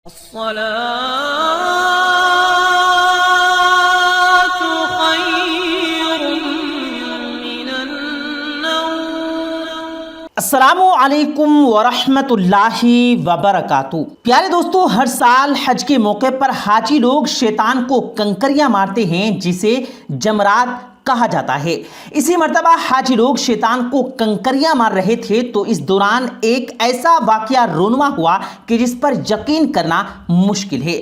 الصلاة خير من النوم۔ السلام علیکم ورحمۃ اللہ وبرکاتہ۔ پیارے دوستو، ہر سال حج کے موقع پر حاجی لوگ شیطان کو کنکریاں مارتے ہیں جسے جمرات کہا جاتا ہے۔ اسی مرتبہ حاجی لوگ شیطان کو کنکریاں مار رہے تھے تو اس دوران ایک ایسا واقعہ رونما ہوا کہ جس پر یقین کرنا مشکل ہے۔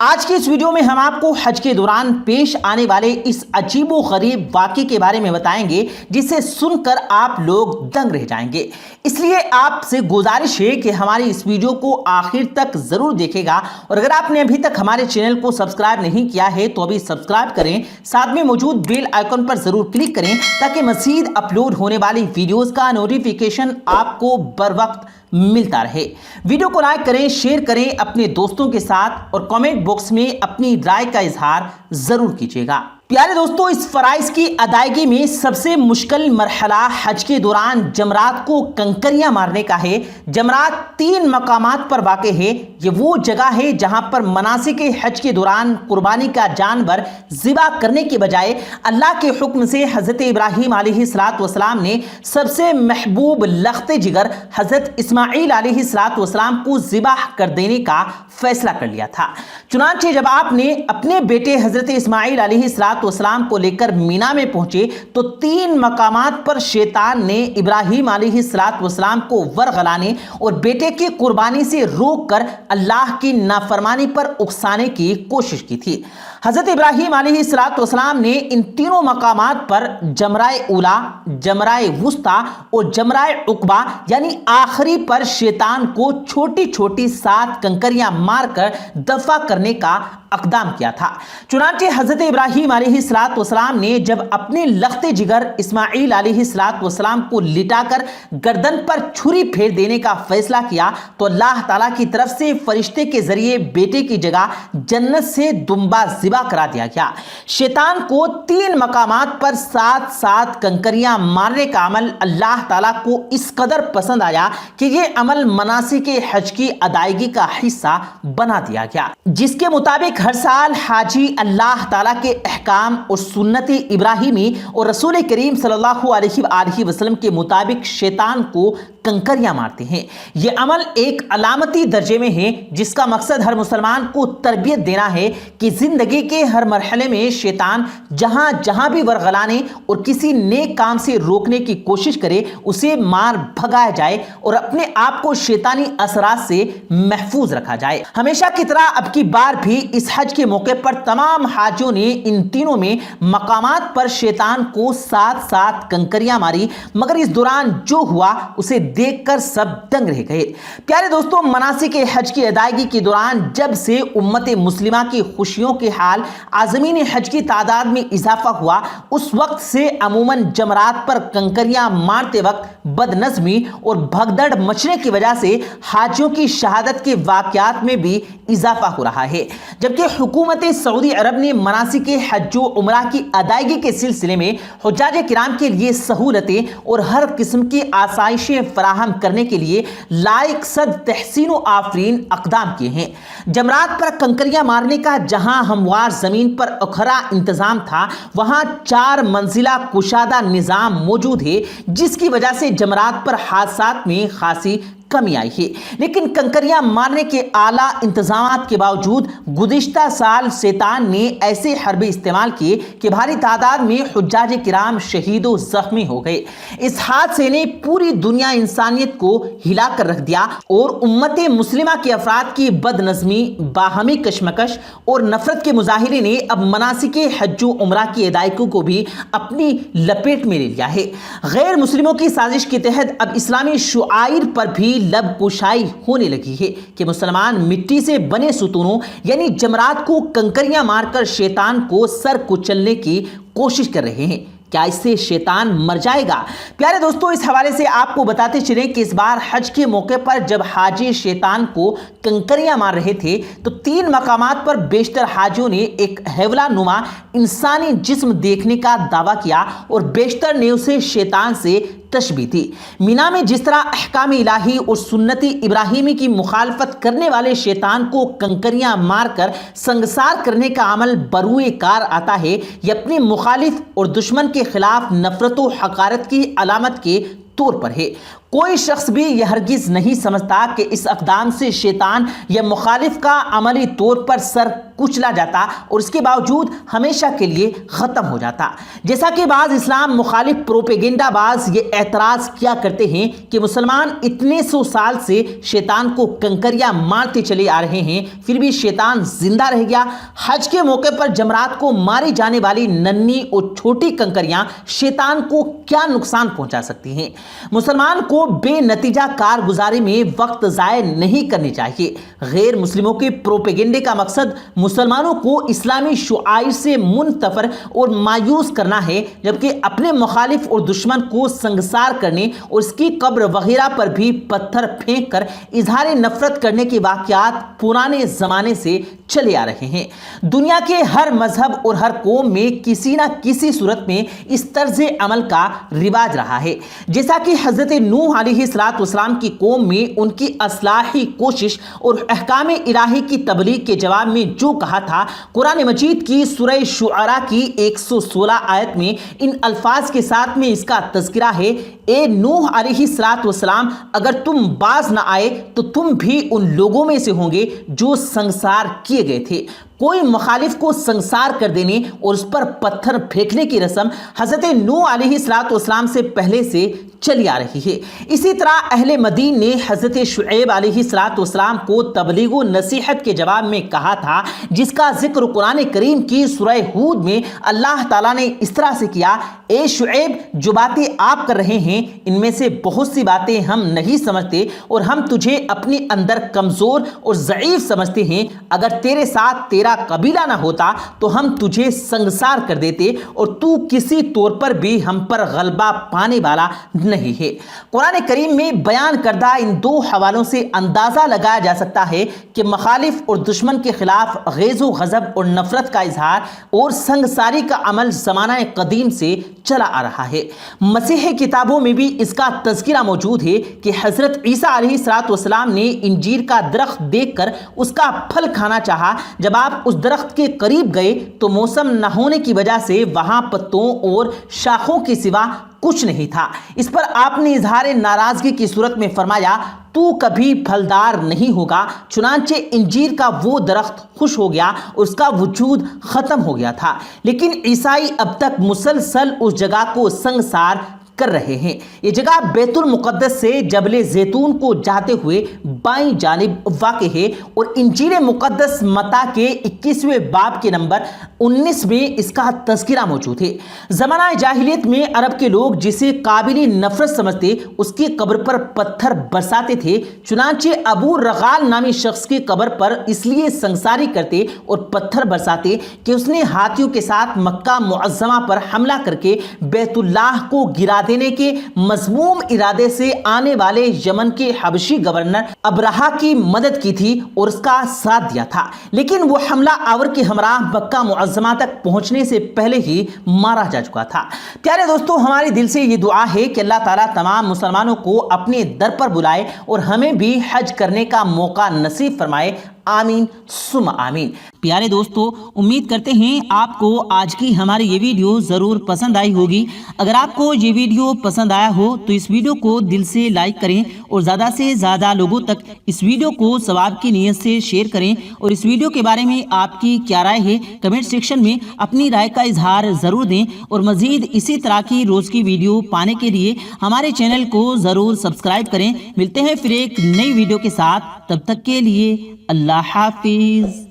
آج کی اس ویڈیو میں ہم آپ کو حج کے دوران پیش آنے والے اس عجیب و غریب واقعے کے بارے میں بتائیں گے جسے سن کر آپ لوگ دنگ رہ جائیں گے۔ اس لیے آپ سے گزارش ہے کہ ہماری اس ویڈیو کو آخر تک ضرور دیکھے گا، اور اگر آپ نے ابھی تک ہمارے چینل کو سبسکرائب نہیں کیا ہے تو ابھی سبسکرائب کریں، ساتھ میں موجود بیل آئیکن پر ضرور کلک کریں تاکہ مزید اپلوڈ ہونے والی ویڈیوز کا نوٹیفیکیشن آپ کو بر وقت ملتا رہے۔ ویڈیو کو لائک کریں، شیئر کریں اپنے دوستوں کے ساتھ، اور کامنٹ باکس میں اپنی رائے کا اظہار ضرور کیجیے گا۔ پیارے دوستو، اس فرائض کی ادائیگی میں سب سے مشکل مرحلہ حج کے دوران جمرات کو کنکریاں مارنے کا ہے۔ جمرات 3 مقامات پر واقع ہے۔ یہ وہ جگہ ہے جہاں پر مناسک حج کے دوران قربانی کا جانور ذبح کرنے کے بجائے اللہ کے حکم سے حضرت ابراہیم علیہ السلام نے سب سے محبوب لخت جگر حضرت اسماعیل علیہ السلام کو ذبح کر دینے کا فیصلہ کر لیا تھا۔ چنانچہ جب آپ نے اپنے بیٹے حضرت اسماعیل علیہ السلام کو لے کر مینا میں پہنچے تو 3 مقامات پر شیطان نے ابراہیم علیہ السلام کو ورغلانے اور بیٹے کی قربانی سے روک کر اللہ کی نافرمانی پر اکسانے کی کوشش کی تھی۔ حضرت ابراہیم علیہ السلام نے ان تینوں مقامات پر جمرہ اولا، جمرہ وسطیٰ اور جمرہ عقبہ یعنی آخری پر شیطان کو چھوٹی چھوٹی 7 کنکریاں مار کر دفع کرنے کا اقدام کیا تھا۔ چنانچہ حضرت ابراہیم علیہ السلام نے جب اپنے لخت جگر اسماعیل علیہ السلام کو لٹا کر گردن پر چھری پھیر دینے کا فیصلہ کیا تو اللہ تعالیٰ کی طرف سے فرشتے کے ذریعے بیٹے کی جگہ جنت سے دمبا ذبح کرا دیا گیا۔ شیطان کو 3 مقامات پر 7 کنکریاں مارنے کا عمل اللہ تعالیٰ کو اس قدر پسند آیا کہ یہ عمل مناسک حج کی ادائیگی کا حصہ بنا دیا گیا، جس کے مطابق ہر سال حاجی اللہ تعالیٰ کے احکام اور سنت ابراہیمی اور رسول کریم صلی اللہ علیہ وآلہ وسلم کے مطابق شیطان کو کنکریاں مارتے ہیں۔ یہ عمل ایک علامتی درجے میں ہے جس کا مقصد ہر مسلمان کو تربیت دینا ہے کہ زندگی کے ہر مرحلے میں شیطان جہاں جہاں بھی ورغلانے اور کسی نیک کام سے روکنے کی کوشش کرے اسے مار بھگایا جائے اور اپنے آپ کو شیطانی اثرات سے محفوظ رکھا جائے۔ ہمیشہ کی طرح اب کی بار بھی اس حج کے موقع پر تمام حاجیوں نے ان تینوں میں مقامات پر شیطان کو 7 کنکریاں ماری، مگر اس دوران جو ہوا اسے دیکھ کر سب دنگ رہ گئے۔ پیارے دوستوں، مناسک حج کی ادائیگی کے دوران جب سے امت مسلمہ کی خوشیوں کے حال عازمین حج کی تعداد میں اضافہ ہوا، اس وقت سے عموماً جمرات پر کنکریاں مارتے وقت بد نظمی اور بھگدڑ مچنے کی وجہ سے حاجیوں کی شہادت کے واقعات میں بھی اضافہ ہو رہا ہے، جبکہ حکومت سعودی عرب نے مناسک حج و عمرہ کی ادائیگی کے سلسلے میں حجاج کرام کے لیے سہولتیں اور ہر قسم کی آسائشیں فراہم کرنے کے لیے لائق صد تحسین و آفرین اقدام کیے ہیں۔ جمرات پر کنکریاں مارنے کا جہاں ہموار زمین پر اکھرا انتظام تھا، وہاں 4 منزلہ کشادہ نظام موجود ہے، جس کی وجہ سے جمرات پر حادثات میں خاصی کمی آئی ہے، لیکن کنکریاں مارنے کے اعلیٰ انتظامات کے باوجود گزشتہ سال شیطان نے ایسے حربے استعمال کیے کہ بھاری تعداد میں حجاج کرام شہید و زخمی ہو گئے۔ اس حادثے نے پوری دنیا انسانیت کو ہلا کر رکھ دیا اور امت مسلمہ کے افراد کی بد نظمی، باہمی کشمکش اور نفرت کے مظاہرے نے اب مناسک حج و عمرہ کی ادائیگی کو بھی اپنی لپیٹ میں لے لیا ہے۔ غیر مسلموں کی سازش کے تحت اب اسلامی شعائر پر بھی لب کشائی ہونے لگی ہے کہ مسلمان مٹی سے بنے ستونوں یعنی جمرات کو کنکریاں مار کر شیطان کو سر کچلنے کی کوشش کر رہے ہیں۔ کیا اس سے شیطان مر جائے گا؟ پیارے دوستو، اس حوالے سے آپ کو بتاتے چلیں کہ اس بار حج کے موقع پر جب حاجی شیطان کو کنکریاں مار رہے تھے تو 3 مقامات پر بیشتر حاجیوں نے ایک حیولہ نما انسانی جسم دیکھنے کا دعویٰ کیا اور بیشتر نے اسے شیطان سے تشبیہ تھی۔ مینا میں جس طرح احکام الہی اور سنت ابراہیمی کی مخالفت کرنے والے شیطان کو کنکریاں مار کر سنگسار کرنے کا عمل بروئے کار آتا ہے، یہ اپنے مخالف اور دشمن کے خلاف نفرت و حقارت کی علامت کے طور پر ہے۔ کوئی شخص بھی یہ ہرگز نہیں سمجھتا کہ اس اقدام سے شیطان یا مخالف کا عملی طور پر سر کچلا جاتا اور اس کے باوجود ہمیشہ کے لیے ختم ہو جاتا۔ جیسا کہ بعض اسلام مخالف پروپیگنڈا باز یہ اعتراض کیا کرتے ہیں کہ مسلمان اتنے سو سال سے شیطان کو کنکریاں مارتے چلے آ رہے ہیں، پھر بھی شیطان زندہ رہ گیا۔ حج کے موقع پر جمرات کو ماری جانے والی ننھی اور چھوٹی کنکریاں شیطان کو کیا نقصان پہنچا سکتی ہیں؟ مسلمان کو بے نتیجہ کارگزاری میں وقت ضائع نہیں کرنی چاہیے۔ غیر مسلموں کے پروپیگنڈے کا مقصد مسلمانوں کو اسلامی شعائر سے منتفر اور مایوس کرنا ہے، جبکہ اپنے مخالف اور دشمن کو سنگسار کرنے اور اس کی قبر وغیرہ پر بھی پتھر پھینک کر اظہار نفرت کرنے کے واقعات پرانے زمانے سے چلے آ رہے ہیں۔ دنیا کے ہر مذہب اور ہر قوم میں کسی نہ کسی صورت میں اس طرز عمل کا رواج رہا ہے۔ جیسا کہ حضرت نوح علیہ السلام کی قوم میں ان کی اصلاحی کوشش اور احکام الہی کی تبلیغ کے جواب میں جو کہا تھا، قرآن مجید کی سورہ شعراء کی 116 آیت میں ان الفاظ کے ساتھ میں اس کا تذکرہ ہے: اے نوح علیہ السلام، اگر تم باز نہ آئے تو تم بھی ان لوگوں میں سے ہوں گے جو سنگسار کیے گئے تھے۔ کوئی مخالف کو سنگسار کر دینے اور اس پر پتھر پھینکنے کی رسم حضرت نوح علیہ السلام سے پہلے سے چلی آ رہی ہے۔ اسی طرح اہل مدین نے حضرت شعیب علیہ السلام کو تبلیغ و نصیحت کے جواب میں کہا تھا، جس کا ذکر قرآن کریم کی سورہ ہود میں اللہ تعالیٰ نے اس طرح سے کیا: اے شعیب، جو باتیں آپ کر رہے ہیں ان میں سے بہت سی باتیں ہم نہیں سمجھتے اور ہم تجھے اپنے اندر کمزور اور ضعیف سمجھتے ہیں۔ اگر تیرے ساتھ تیرا قبیلہ نہ ہوتا تو ہم تجھے سنگسار کر دیتے اور تو کسی طور پر بھی ہم پر غلبہ پانے والا نہیں ہے۔ قرآن کریم میں بیان کردہ ان دو حوالوں سے اندازہ لگایا جا سکتا ہے کہ مخالف اور دشمن کے خلاف غیظ و غضب اور نفرت کا اظہار اور سنگساری کا عمل زمانہ قدیم سے چلا آ رہا ہے۔ مسیحی کتابوں میں بھی اس کا تذکرہ موجود ہے کہ حضرت عیسیٰ علیہ السلام نے انجیر کا درخت دیکھ کر اس کا پھل کھانا چاہا۔ جب آپ اس درخت کے قریب گئے تو موسم نہ ہونے کی وجہ سے وہاں پتوں اور شاخوں کے سوا کچھ نہیں تھا۔ اس پر آپ نے اظہار ناراضگی کی صورت میں فرمایا: تو کبھی پھلدار نہیں ہوگا۔ چنانچہ انجیر کا وہ درخت خوش ہو گیا اور اس کا وجود ختم ہو گیا تھا، لیکن عیسائی اب تک مسلسل اس جگہ کو سنگسار کر رہے ہیں۔ یہ جگہ بیت المقدس سے جبل زیتون کو جاتے ہوئے بائیں جانب واقع ہے اور انجیل مقدس متی کے 21ویں باب کے نمبر 19 میں اس کا تذکرہ موجود ہے۔ زمانہ جاہلیت میں عرب کے لوگ جسے قابل نفرت سمجھتے اس کی قبر پر پتھر برساتے تھے۔ چنانچہ ابو رغال نامی شخص کی قبر پر اس لیے سنگساری کرتے اور پتھر برساتے کہ اس نے ہاتھیوں کے ساتھ مکہ معظمہ پر حملہ کر کے بیت اللہ کو گرا دینے کے مذموم ارادے سے آنے والے یمن کے حبشی گورنر ابرہہ کی مدد کی تھی اور اس کا ساتھ دیا تھا، لیکن وہ حملہ آور کے ہمراہ مکہ معظمہ تک پہنچنے سے پہلے ہی مارا جا چکا تھا۔ پیارے دوستو، ہماری دل سے یہ دعا ہے کہ اللہ تعالیٰ تمام مسلمانوں کو اپنے در پر بلائے اور ہمیں بھی حج کرنے کا موقع نصیب فرمائے۔ آمین ثم آمین۔ پیارے دوستو، امید کرتے ہیں آپ کو آج کی ہماری یہ ویڈیو ضرور پسند آئی ہوگی۔ اگر آپ کو یہ ویڈیو پسند آیا ہو تو اس ویڈیو کو دل سے لائک کریں اور زیادہ سے زیادہ لوگوں تک اس ویڈیو کو ثواب کی نیت سے شیئر کریں، اور اس ویڈیو کے بارے میں آپ کی کیا رائے ہے کمنٹ سیکشن میں اپنی رائے کا اظہار ضرور دیں، اور مزید اسی طرح کی روز کی ویڈیو پانے کے لیے ہمارے چینل کو ضرور سبسکرائب کریں۔ ملتے ہیں پھر ایک نئی ویڈیو کے ساتھ، تب تک کے لیے اللہ حافظ۔